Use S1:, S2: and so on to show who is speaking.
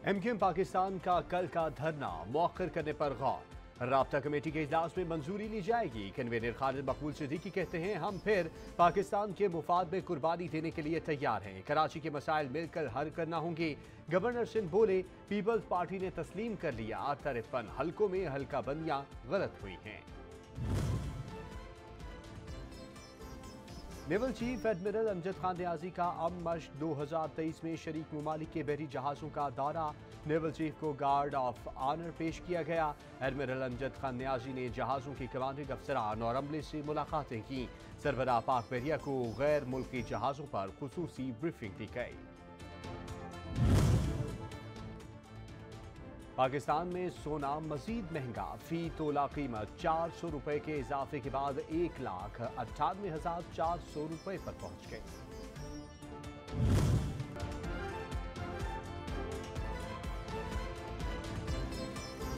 S1: MQM Pakistan का कल का धरना मौखर करने पर गौर। राब्ता कमेटी के इजलास में मंजूरी ली जाएगी। कन्वीनर खालिद मकबूल सिद्दीकी कहते हैं, हम फिर पाकिस्तान के मुफाद में कुर्बानी देने के लिए तैयार हैं। कराची के मसाइल मिलकर हल करना होंगे। गवर्नर सिंध बोले, पीपल्स पार्टी ने तस्लीम कर लिया 53 हलकों में हल्का बंदियां गलत हुई हैं। Naval chief admiral Amjad Khan Niazi का मश्क 2023 में शरीक ममालिक के बहरी जहाज़ों का दौरा। नेवल चीफ को गार्ड ऑफ ऑनर पेश किया गया। एडमिरल अमजद खान नियाजी ने जहाज़ों के कमांडिंग अफसरान और अमले से मुलाकातें की। सरबराह पाक बहरिया को गैर मुल्की जहाज़ों पर खुसूसी ब्रीफिंग दी गई। पाकिस्तान में सोना मजीद महंगा। फी तोला कीमत 400 रुपए के इजाफे के बाद 1,98,400 रुपए पर पहुंच गई।